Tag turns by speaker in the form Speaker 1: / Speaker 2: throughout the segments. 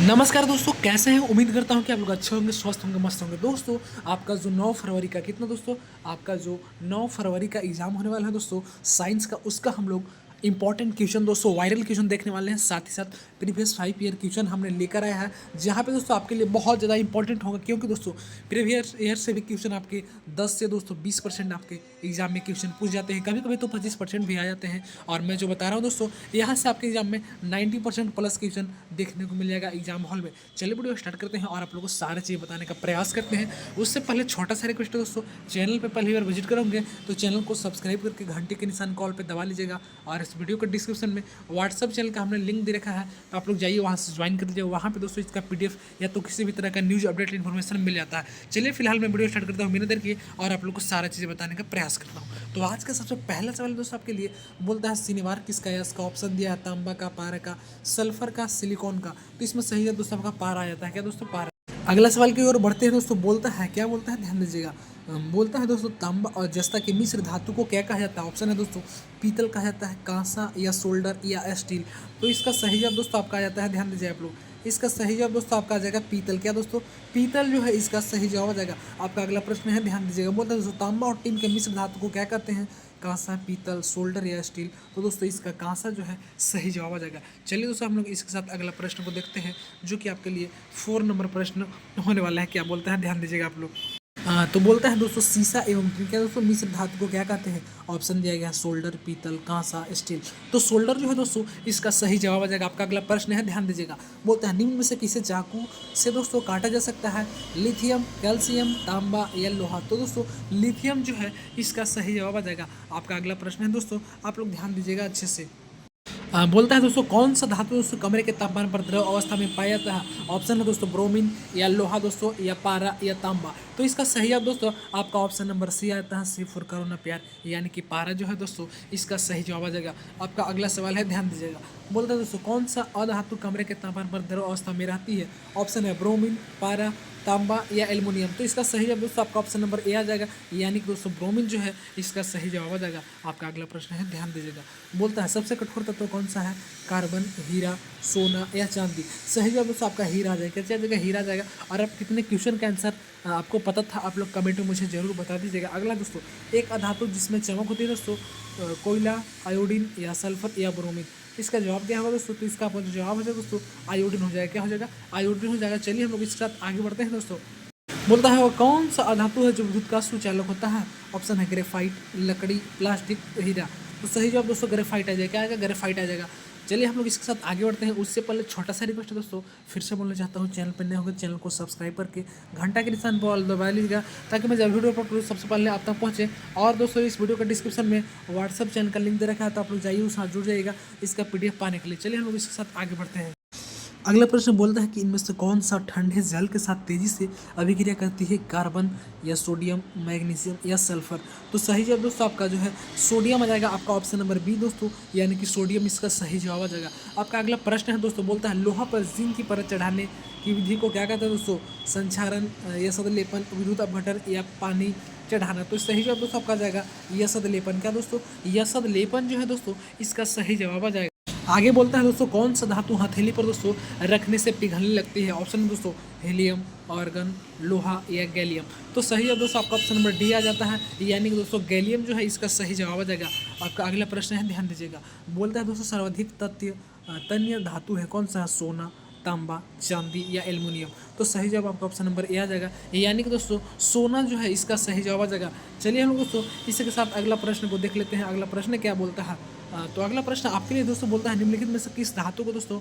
Speaker 1: नमस्कार दोस्तों, कैसे हैं। उम्मीद करता हूं कि आप लोग अच्छे होंगे, स्वस्थ होंगे, मस्त होंगे। दोस्तों, आपका जो 9 फरवरी का कितना दोस्तों आपका जो 9 फरवरी का एग्जाम होने वाला है दोस्तों साइंस का, उसका हम लोग इंपॉर्टेंट क्वेश्चन दोस्तों, वायरल क्वेश्चन देखने वाले हैं। साथ ही साथ प्रीवियस 5 ईयर क्वेश्चन हमने लेकर आया है, जहां पे दोस्तों आपके लिए बहुत ज़्यादा इंपॉर्टेंट होगा, क्योंकि दोस्तों प्रीवियस ईयर से भी क्वेश्चन आपके 10 से दोस्तों 20% आपके एग्जाम में क्वेश्चन पूछ जाते हैं, कभी कभी तो 25% भी आ जाते हैं। और मैं जो बता रहा हूँ दोस्तों, यहाँ से आपके एग्जाम में 90% प्लस क्वेश्चन देखने को मिल जाएगा एग्जाम हॉल में। चलिए वीडियो स्टार्ट करते हैं और आप लोगों को सारी चीज़ बताने का प्रयास करते हैं। उससे पहले छोटा सा रिक्वेस्ट है दोस्तों, चैनल पे पहली बार विजिट करोगे तो चैनल को सब्सक्राइब करके घंटे के निशान कॉल पे दबा लीजिएगा। और इस वीडियो के डिस्क्रिप्शन में व्हाट्सअप चैनल का हमने लिंक दे रखा है, तो आप लोग जाइए वहाँ से ज्वाइन कर दीजिए। वहाँ पे दोस्तों इसका PDF या तो किसी भी तरह का न्यूज़ अपडेट इन्फॉर्मेशन मिल जाता है। चलिए फिलहाल मैं वीडियो स्टार्ट करता हूँ बिना देर किए और आप लोग को सारा चीज़ें बताने का प्रयास करता हूँ। तो आज का सबसे पहला सवाल दोस्तों आपके लिए बोलता है शनिवार किसका है। इसका ऑप्शन दिया है तांबा का, पारा का, सल्फर का, सिलिकॉन का। तो इसमें सही है दोस्तों आपका पारा आ जाता है। क्या दोस्तों, पारा। अगला सवाल की ओर बढ़ते हैं दोस्तों, बोलता है, क्या बोलता है, ध्यान दीजिएगा। बोलता है दोस्तों तांबा और जस्ता के मिश्र धातु को क्या कहा जाता है। ऑप्शन है दोस्तों पीतल कहा जाता है, कांसा या सोल्डर या स्टील। तो इसका सही जवाब दोस्तों आपका आ जाता है, ध्यान दीजिए आप लोग। इसका सही जवाब दोस्तों आपका आ जाएगा पीतल। क्या दोस्तों, पीतल जो है इसका सही जवाब आ जाएगा। आपका अगला प्रश्न है, ध्यान दीजिएगा। बोलता है दोस्तों तांबा और टीन के मिश्र धातु को क्या कहते हैं। कांसा, पीतल, सोल्डर या स्टील। तो दोस्तों इसका कांसा जो है सही जवाब आ जाएगा। चलिए दोस्तों हम लोग इसके साथ अगला प्रश्न को देखते हैं, जो कि आपके लिए 4 नंबर प्रश्न होने वाला है। क्या बोलता है, ध्यान दीजिएगा आप लोग। तो बोलता है दोस्तों शीशा एवं टीन, क्या दोस्तों मिश्र धातु को क्या कहते हैं। ऑप्शन दिया गया है सोल्डर, पीतल, कांसा, स्टील। तो सोल्डर जो है दोस्तों इसका सही जवाब आ जाएगा। आपका अगला प्रश्न है, ध्यान दीजिएगा। बोलता है निम्न में से किसे चाकू से दोस्तों काटा जा सकता है। लिथियम, कैल्शियम, तांबा या लोहा। तो दोस्तों लिथियम जो है इसका सही जवाब आ जाएगा। आपका अगला प्रश्न है दोस्तों, आप लोग ध्यान दीजिएगा अच्छे से। बोलता है दोस्तों कौन सा धातु दोस्तों कमरे के तापमान पर द्रव अवस्था में पाया जाता है। ऑप्शन है दोस्तों ब्रोमीन या लोहा दोस्तों या पारा या तांबा। तो इसका सही जवाब दोस्तों आपका ऑप्शन नंबर सी आता है, सी फॉर करो ना प्यार, यानी कि पारा जो है दोस्तों इसका सही जवाब आ जाएगा। आपका अगला सवाल है, ध्यान दीजिएगा। बोलता है दोस्तों कौन सा अधातु कमरे के तापमान पर द्रव अवस्था में रहती है। ऑप्शन है ब्रोमीन, पारा, तांबा या एल्युमिनियम। तो इसका सही जवाब दोस्तों आपका ऑप्शन नंबर ए आ जाएगा, यानी कि दोस्तों ब्रोमीन जो है इसका सही जवाब आ जाएगा। आपका अगला प्रश्न है, ध्यान दीजिएगा। बोलता है सबसे कठोर तत्व कौन सा है। कार्बन, हीरा, सोना या चांदी। सही जवाब दोस्तों आपका हीरा आ जाएगा। क्या जगह हीरा आ जाएगा। और आप कितने क्वेश्चन का आंसर आपको पता था, आप लोग कमेंट में मुझे जरूर बता दीजिएगा। अगला दोस्तों एक अधातु जिसमें चमक होती है दोस्तों, कोयला, आयोडीन या सल्फर या ब्रोमीन। इसका जवाब क्या होगा दोस्तों। तो इसका जो जवाब हो जाएगा दोस्तों आयोडीन हो जाएगा। क्या हो जाएगा, आयोडीन हो जाएगा। चलिए हम लोग इसके साथ आगे बढ़ते हैं दोस्तों। बोलता है वो कौन सा अधातु है जो विद्युत का सुचालक होता है। ऑप्शन है ग्रेफाइट, लकड़ी, प्लास्टिक, हीरा। तो सही जवाब दोस्तों ग्रेफाइट आ जाएगा। क्या आएगा, ग्रेफाइट आ जाएगा। चलिए हम लोग इसके साथ आगे बढ़ते हैं। उससे पहले छोटा सा रिक्वेस्ट है दोस्तों, फिर से बोलना चाहता हूँ, चैनल पर नए होंगे चैनल को सब्सक्राइब करके घंटा के निशान पर दबा लीजिएगा, ताकि मैं जब वीडियो अपलोड करूँ सबसे पहले आप तक पहुँचे। और दोस्तों इस वीडियो का डिस्क्रिप्शन में व्हाट्सअप चैनल का लिंक दे रखा है, तो आप लोग जाइए उस साथ जुड़ जाइएगा इसका PDF पाने के लिए। चलिए हम लोग इसके साथ आगे बढ़ते हैं। अगला प्रश्न बोलता है कि इनमें से कौन सा ठंडे जल के साथ तेजी से अभिक्रिया करती है। कार्बन या सोडियम, मैग्नीशियम या सल्फर। तो सही जवाब दोस्तों आपका जो है सोडियम आ जाएगा। आपका ऑप्शन नंबर बी दोस्तों, यानी कि सोडियम इसका सही जवाब आ जाएगा। आपका अगला प्रश्न है दोस्तों, बोलता है लोहा पर जिंक की परत चढ़ाने की विधि को क्या कहते हैं दोस्तों। संक्षारण, यशद लेपन, विद्युत अपघटन या पानी चढ़ाना। तो सही जवाब दोस्तों आपका आ जाएगा यशद लेपन। क्या दोस्तों, यशद लेपन जो है दोस्तों इसका सही जवाब आ जाएगा। आगे बोलता है दोस्तों कौन सा धातु हथेली पर दोस्तों रखने से पिघलने लगती है। ऑप्शन दोस्तों हीलियम, आर्गन, लोहा या गैलियम। तो सही है दोस्तों आपका ऑप्शन नंबर डी आ जाता है, यानी कि दोस्तों गैलियम जो है इसका सही जवाब आ जाएगा। आपका अगला प्रश्न है, ध्यान दीजिएगा। बोलता है दोस्तों सर्वाधिक तन्य धातु है कौन सा है। सोना, तांबा, चांदी या एल्युमिनियम। तो सही जवाब आपका ऑप्शन नंबर ए आ जाएगा, यानी कि दोस्तों सोना जो है इसका सही जवाब आ जाएगा। चलिए हम लोग दोस्तों इसी के साथ अगला प्रश्न को देख लेते हैं। अगला प्रश्न क्या बोलता है। तो अगला प्रश्न आपके लिए दोस्तों बोलता है निम्नलिखित में से किस धातु को दोस्तों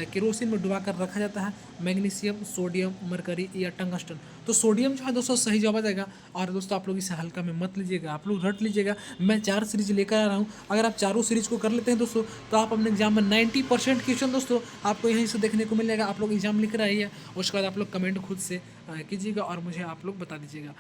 Speaker 1: केरोसिन में डुबाकर रखा जाता है। मैग्नीशियम, सोडियम, मरकरी या टंगस्टन। तो सोडियम जो है दोस्तों सही जवाब आ जाएगा। और दोस्तों आप लोग इसे हल्का में मत लीजिएगा, आप लोग रट लीजिएगा। मैं 4 सीरीज लेकर आ रहा हूँ, अगर आप चारों सीरीज को कर लेते हैं दोस्तों, तो आप अपने एग्जाम में 90% क्वेश्चन दोस्तों आपको यहीं से देखने को मिल जाएगा। आप लोग एग्जाम लिख रहे हैं, उसके बाद आप लोग कमेंट खुद से कीजिएगा और मुझे आप लोग बता दीजिएगा।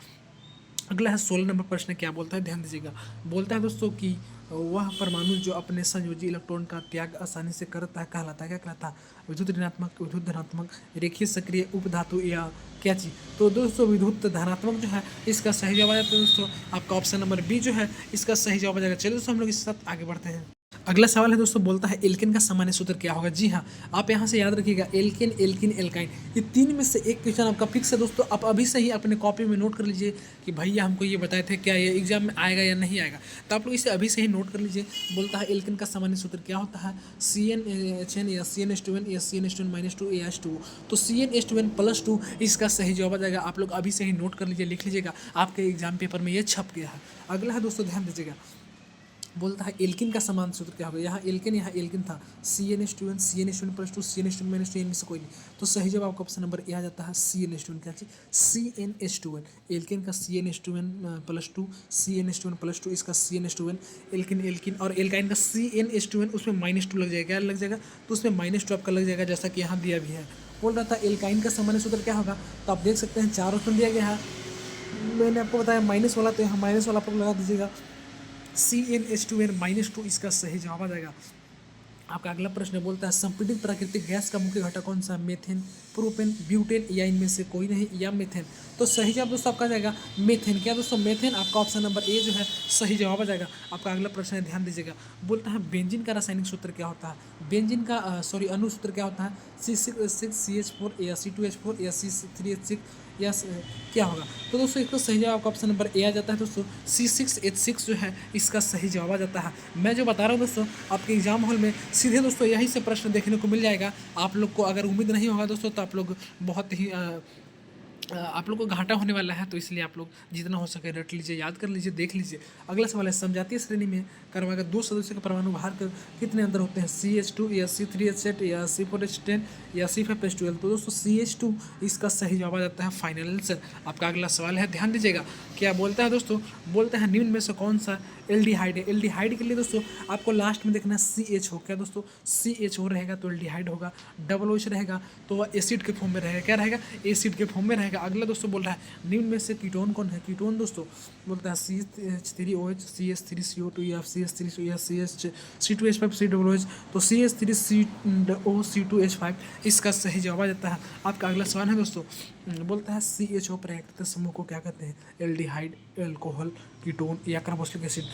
Speaker 1: अगला है 16 नंबर प्रश्न, क्या बोलता है, ध्यान दीजिएगा। बोलता है दोस्तों कि वह परमाणु जो अपने संयोजी इलेक्ट्रॉन का त्याग आसानी से करता है कहलाता है। क्या कहलाता है, विद्युत ऋणात्मक, विद्युत धनात्मक, रेखीय सक्रिय, उपधातु या क्या चीज। तो दोस्तों विद्युत धनात्मक जो है इसका सही जवाब है। तो दोस्तों आपका ऑप्शन नंबर बी जो है इसका सही जवाब आ जाएगा। चलिए दोस्तों हम लोग इसके साथ आगे बढ़ते हैं। अगला सवाल है दोस्तों, बोलता है एल्केन का सामान्य सूत्र क्या होगा। जी हाँ, आप यहाँ से याद रखिएगा एल्केन, एल्किन, एल्काइन, ये तीन में से एक क्वेश्चन आपका फिक्स है दोस्तों। आप अभी से ही अपने कॉपी में नोट कर लीजिए कि भैया हमको ये बताए थे, क्या ये एग्जाम में आएगा या नहीं आएगा, तो आप लोग इसे अभी से ही नोट कर लीजिए। बोलता है एल्केन का सामान्य सूत्र क्या होता है, CnHn या CnH2n या CnH2n-2 AH2। तो CnH2n+2 इसका सही जवाब आ जाएगा। आप लोग अभी से ही नोट कर लीजिए, लिख लीजिएगा, आपके एग्जाम पेपर में ये छप गया है। अगला है दोस्तों, ध्यान दीजिएगा, बोलता है एल्किन का समान सूत्र क्या होगा। यहाँ एल्किन था, CnH2n, CnH2n+2, CnH2n-2, इनमें से कोई नहीं, तो सही जवाब आपका ऑप्शन नंबर ए आ जाता है CnH2n। क्या चीज, CnH2n, एल्किन का CnH2n+2, CnH2n+2 इसका CnH2n, एल्किन और एल्काइन का CnH2n, उसमें -2 लग जाएगा। क्या लग जाएगा, तो उसमें -2 आपका लग जाएगा, जैसा कि यहाँ दिया भी है। बोल रहा था एल्काइन का सामान्य सूत्र क्या होगा, तो आप देख सकते हैं 4 ऑप्शन दिया गया है। मैंने आपको बताया माइनस वाला, तो यहाँ माइनस वाला आप लोग लगा दीजिएगा। CnH2n-2 इसका सही जवाब आ जाएगा। आपका अगला प्रश्न बोलता है संपीड़ित प्राकृतिक गैस का मुख्य घटक कौन सा, मेथेन, प्रोपेन, ब्यूटेन या इनमें से कोई नहीं, या मेथेन। तो सही जवाब दोस्तों आपका जाएगा मेथेन। क्या दोस्तों, मेथेन। आपका ऑप्शन नंबर ए जो है सही जवाब आ जाएगा। आपका अगला प्रश्न है, ध्यान दीजिएगा, बोलता है बेंजीन का रासायनिक सूत्र क्या होता है। बेंजीन का अणु सूत्र क्या होता है, C6H4 या C2H4 या C3H6 या क्या होगा। तो दोस्तों इसका सही जवाब आपका ऑप्शन नंबर ए आ जाता है दोस्तों, C6H6 जो है इसका सही जवाब आ जाता है। मैं जो बता रहा हूँ दोस्तों, आपके एग्जाम हॉल में सीधे दोस्तों यहीं से प्रश्न देखने को मिल जाएगा। आप लोग को अगर उम्मीद नहीं होगा दोस्तों, तो आप लोग बहुत ही आप लोग को घाटा होने वाला है, तो इसलिए आप लोग जितना हो सके रट लीजिए, याद कर लीजिए, देख लीजिए। अगला सवाल है समजातीय श्रेणी में करवाएगा 2 सदस्यों का परमाणु भार कर कितने अंदर होते हैं, CH2 या C3H8 या C4H10 या C5H12। तो दोस्तों CH2 इसका सही जवाब आ जाता है, फाइनल आंसर। आपका अगला सवाल है, ध्यान दीजिएगा, क्या बोलता है दोस्तों, बोलता है निम्न में से कौन सा एल्डिहाइड है। एल्डिहाइड के लिए दोस्तों आपको लास्ट में देखना है CH हो। क्या दोस्तों, CH रहेगा तो एल्डिहाइड होगा, डबल OH रहेगा तो वह एसिड के फॉर्म में रहेगा। क्या रहेगा, एसिड के फॉर्म में रहेगा। अगला दोस्तों बोल रहा है निम्न में से कीटोन कौन है। कीटोन दोस्तों बोलता है CH3OH, CH3CO2 या CH3 या C2H5 COOH। तो CH3CO2H5 इसका सही जवाब आ जाता है। आपका अगला सवाल है दोस्तों, बोलता है CHO प्राकृतिक समूह को क्या कहते हैं, एल्डिहाइड, अल्कोहल, कीटोन या कार्बोक्सिलिक एसिड।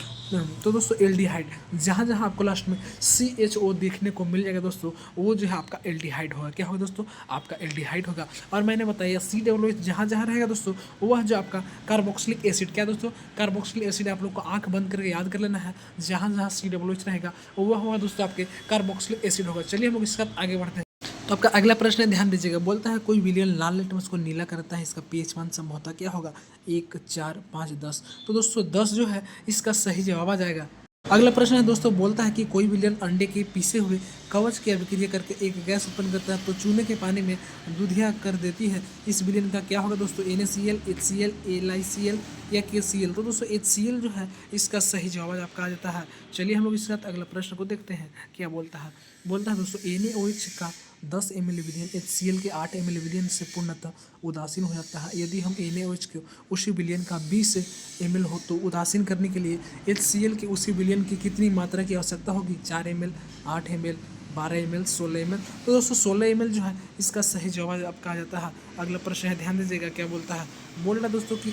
Speaker 1: तो दोस्तों एल्डिहाइड, जहाँ जहाँ आपको लास्ट में CHO देखने को मिल जाएगा दोस्तों, वो जो है आपका एल्डिहाइड होगा। क्या होगा दोस्तों, आपका एल्डिहाइड होगा। और मैंने बताया COOH जहाँ जहाँ रहेगा दोस्तों, वह जो आपका कार्बोक्सिलिक एसिड। क्या दोस्तों, कार्बोक्सिलिक एसिड आप लोग को आंख बंद करके याद कर लेना है। जहाँ जहाँ COOH रहेगा वह होगा दोस्तों आपके कार्बोक्सिलिक एसिड होगा। चलिए हम लोग इसके साथ आगे बढ़ते हैं। तो आपका अगला प्रश्न है, ध्यान दीजिएगा, बोलता है कोई विलियन लाल लिटमस को नीला करता है, इसका pH मान संभवतः क्या होगा, 1, 4, 5, 10। तो दोस्तों 10 जो है इसका सही जवाब आ जाएगा। अगला प्रश्न है दोस्तों, बोलता है कि कोई विलियन अंडे के पीसे हुए कवच की अभिक्रिया करके एक गैस उत्पन्न करता है, तो चूने के पानी में दूधिया कर देती है। इस विलियन का क्या होगा दोस्तों, NaCl, HCl, LiCl या KCl। तो दोस्तों HCl जो है इसका सही जवाब आपका आ जाता है। चलिए हम लोग इसके साथ अगला प्रश्न को देखते हैं, क्या बोलता है। बोलता है दोस्तों NaOH का 10 ml विलियन HCl के 8 ml विलियन से पूर्णतः उदासीन हो जाता है। यदि हम NaOH को उसी विलियन का 20 ml हो, तो उदासीन करने के लिए HCl के उसी विलियन की कितनी मात्रा की आवश्यकता होगी, 4 ml, 8 ml, 12 ml, 16 ml। तो दोस्तों 16 ml जो है इसका सही जवाब आपका आ जाता है। अगला प्रश्न है, ध्यान दीजिएगा, क्या बोलता है। बोल रहा दोस्तों कि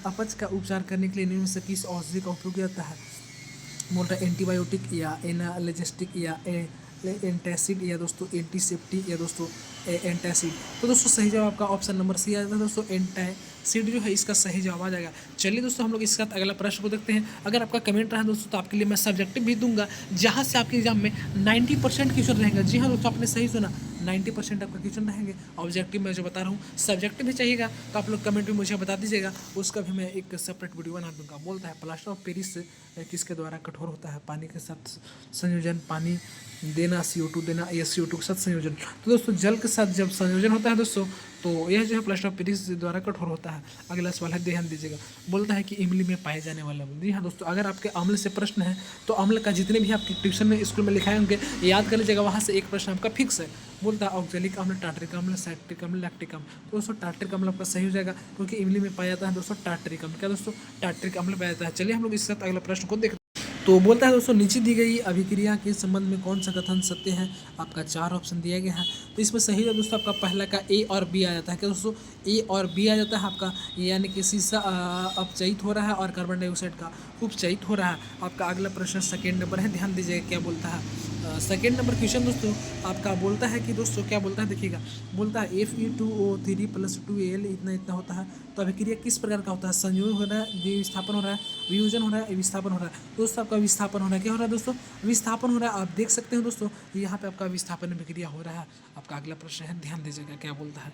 Speaker 1: अपच का उपचार करने के लिए निम्न में से किस औषधि का उपयोग किया जाता है। बोल रहा है एंटीबायोटिक या एनाल्जेस्टिक या एंटासिड या दोस्तों एंटीसेप्टिक या दोस्तों एंटासिड। तो दोस्तों सही जवाब आपका ऑप्शन नंबर सी आ जाता है दोस्तों, एंटासिड जो है इसका सही जवाब आ जाएगा। चलिए दोस्तों हम लोग इसके साथ अगला प्रश्न को देखते हैं। अगर आपका कमेंट रहा दोस्तों, तो आपके लिए मैं सब्जेक्टिव भी दूंगा, जहाँ से आपके एग्जाम में 90% क्वेश्चन रहेंगे। जी हाँ दोस्तों, आपने सही सुना, 90% आपका क्वेश्चन रहेंगे। ऑब्जेक्टिव मैं जो बता रहा हूँ, सब्जेक्टिव भी चाहिएगा तो आप लोग कमेंट में मुझे बता दीजिएगा, उसका भी मैं एक सेपरेट वीडियो बना दूंगा। बोलता है प्लास्टर ऑफ पेरिस किसके द्वारा कठोर होता है, पानी के साथ संयोजन, पानी देना, CO2 देना या CO2 के साथ संयोजन। तो दोस्तों जल के साथ जब संयोजन होता है दोस्तों, तो यह जो है प्लास्टर ऑफ पेरिस द्वारा कठोर होता है। अगला सवाल है, ध्यान दीजिएगा, बोलता है कि इमली में पाए जाने वाला अम्ल। जी हाँ दोस्तों, अगर आपके अम्ल से प्रश्न है तो अम्ल का जितने भी आपके ट्यूशन में स्कूल में लिखाए होंगे याद कर लीजिएगा, वहाँ से एक प्रश्न आपका फिक्स है। बोलता है ऑक्जेलिक अम्ल, टार्टरिक अम्ल, सैक्टिक अम्ल, लैक्टिक अम्ल। तो दोस्तों टार्टरिक अम्ल आपका सही हो जाएगा, क्योंकि इमली में पाया जाता है दोस्तों टार्टरिक अम्ल। क्या दोस्तों, टार्टरिक अम्ल पाया जाता है। चलिए हम लोग इसके साथ अगला प्रश्न को देखते हैं। तो बोलता है दोस्तों नीचे दी गई अभिक्रिया के संबंध में कौन सा कथन सत्य है। आपका 4 ऑप्शन दिया गया है। तो इसमें सही है दोस्तों आपका पहला का ए और बी आ जाता है। क्या दोस्तों, ए और बी आ जाता है आपका, यानी कि शीशा अपचयित हो रहा है और कार्बन डाइऑक्साइड का उपचयित हो रहा है। आपका अगला प्रश्न सेकेंड नंबर है, ध्यान दीजिएगा क्या बोलता है। सेकेंड नंबर क्वेश्चन दोस्तों आपका बोलता है कि दोस्तों क्या बोलता है, देखिएगा। बोलता है Fe2O3 + 2Al इतना इतना होता है। तो अभिक्रिया किस प्रकार का होता है, संयोजन हो रहा है, विस्थापन हो रहा है, वियोजन हो रहा है, विस्थापन हो रहा है। दोस्तों आपका विस्थापन हो रहा है। क्या हो रहा है दोस्तों, विस्थापन हो रहा है। आप देख सकते हैं दोस्तों यहाँ पे आपका विस्थापन अभिक्रिया हो रहा है। आपका अगला प्रश्न है, ध्यान दीजिएगा क्या बोलता है।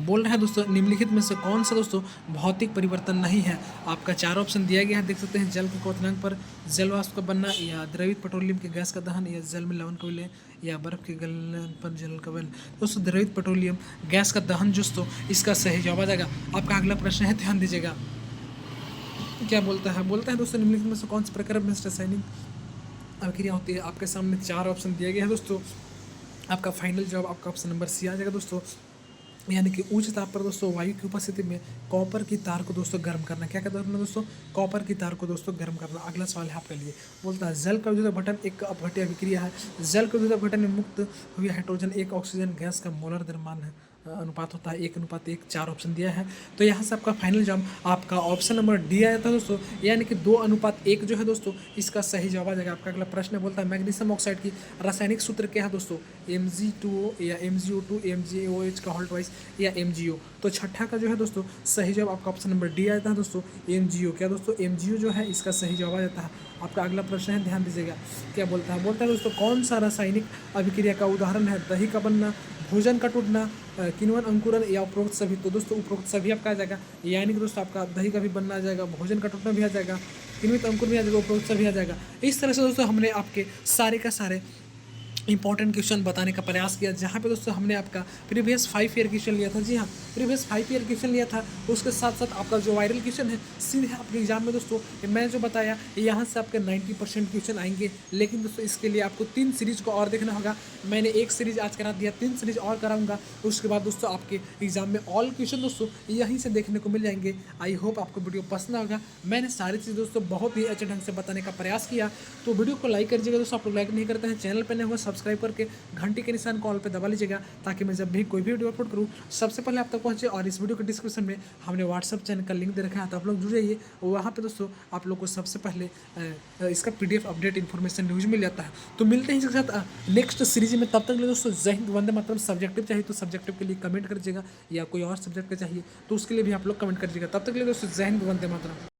Speaker 1: बोल रहा है दोस्तों निम्नलिखित में से कौन सा दोस्तों भौतिक परिवर्तन नहीं है। आपका 4 ऑप्शन दिया गया है, देख सकते हैं। जल के क्वथनांक पर जल वाष्प का बनना, या द्रवित पेट्रोलियम के गैस का दहन, या जल में लवण का विलय, या बर्फ के गलन पर जल का बल। दोस्तों द्रवित पेट्रोलियम गैस का दहन दोस्तों इसका सही जवाब आ जाएगा। आपका अगला प्रश्न है, ध्यान दीजिएगा क्या बोलता है। बोलता है दोस्तों निम्नलिखित में से कौन से प्रकार में रासायनिक अभिक्रिया होती है। आपके सामने 4 ऑप्शन दिया गया है दोस्तों। आपका फाइनल जवाब आपका ऑप्शन नंबर सी आ जाएगा दोस्तों, यानी कि उच्च ताप पर दोस्तों वायु की उपस्थिति में कॉपर की तार को दोस्तों गर्म करना। क्या कहते हैं दोस्तों, कॉपर की तार को दोस्तों गर्म करना। अगला सवाल है आपके लिए, बोलता है जल का विद्युत अपघटन एक अपघट्य अभिक्रिया है। जल के विद्युत अपघटन में मुक्त हुई हाइड्रोजन एक ऑक्सीजन गैस का मोलर द्रव्यमान है अनुपात होता है 1:1। 4 ऑप्शन दिया है। तो यहाँ से आपका फाइनल जवाब आपका ऑप्शन नंबर डी आ जाता है दोस्तों, यानी कि 2:1 जो है दोस्तों इसका सही जवाब आ जाएगा। आपका अगला प्रश्न बोलता है मैग्नीशियम ऑक्साइड की रासायनिक सूत्र क्या है दोस्तों, Mg2O या MgO2 MgOH का होल ट्वाइस या MgO। तो छठा का जो है दोस्तों सही जवाब आपका ऑप्शन नंबर डी आ जाता है दोस्तों, MgO। क्या दोस्तों, MgO जो है इसका सही जवाब आ जाता है। आपका अगला प्रश्न है, ध्यान दीजिएगा क्या बोलता है। बोलता है दोस्तों कौन सा रासायनिक अभिक्रिया का उदाहरण है दही का बनना, भोजन का टूटना, किण्वन अंकुरन या उपरोक्त सभी। तो दोस्तों उपरोक्त सभी आपका आ जाएगा, यानी कि दोस्तों आपका दही का भी बनना आ जाएगा, भोजन का टूटना भी आ जाएगा, किण्वित अंकुर भी आ जाएगा, उपरोक्त सभी आ जाएगा। इस तरह से दोस्तों हमने आपके सारे का सारे इंपॉर्टेंट क्वेश्चन बताने का प्रयास किया, जहाँ पे दोस्तों हमने आपका प्रीवियस 5 ईयर क्वेश्चन लिया था। जी हाँ, प्रीवियस 5 ईयर क्वेश्चन लिया था। उसके साथ साथ आपका जो वायरल क्वेश्चन है सीधे आपके एग्जाम में दोस्तों मैं जो बताया यहाँ से आपके 90% क्वेश्चन आएंगे। लेकिन दोस्तों इसके लिए आपको 3 सीरीज को और देखना होगा। मैंने 1 सीरीज आज करा दिया, 3 सीरीज और कराऊंगा। उसके बाद दोस्तों आपके एग्जाम में ऑल क्वेश्चन दोस्तों यहीं से देखने को मिल जाएंगे। आई होप आपको वीडियो पसंद होगा। मैंने सारी चीज़ दोस्तों बहुत ही अच्छे ढंग से बताने का प्रयास किया। तो वीडियो को लाइक करिएगा दोस्तों, आप लोग लाइक नहीं करते हैं, चैनल पर नहीं होगा सब्सक्राइब करके घंटी के निशान कॉल पे दबा लीजिएगा, ताकि मैं जब भी कोई भी वीडियो अपलोड करूँ सबसे पहले आप तक पहुँचे। और इस वीडियो के डिस्क्रिप्शन में हमने व्हाट्सअप चैनल का लिंक दे रखा है, तो आप लोग जुड़ जाइए। वहाँ पे दोस्तों आप लोग को सबसे पहले इसका PDF अपडेट इन्फॉर्मेशन न्यूज मिल जाता है। तो मिलते हैं इसके साथ नेक्स्ट सीरीज में। तब तक लिए दोस्तों जय हिंद, वंदे मातरम। सब्जेक्टिव चाहिए तो सब्जेक्टिव के लिए कमेंट करिएगा, या कोई और सब्जेक्ट का चाहिए तो उसके लिए भी आप लोग कमेंट करिएगा। तब तक लिए दोस्तों जय हिंद, वंदे मातरम।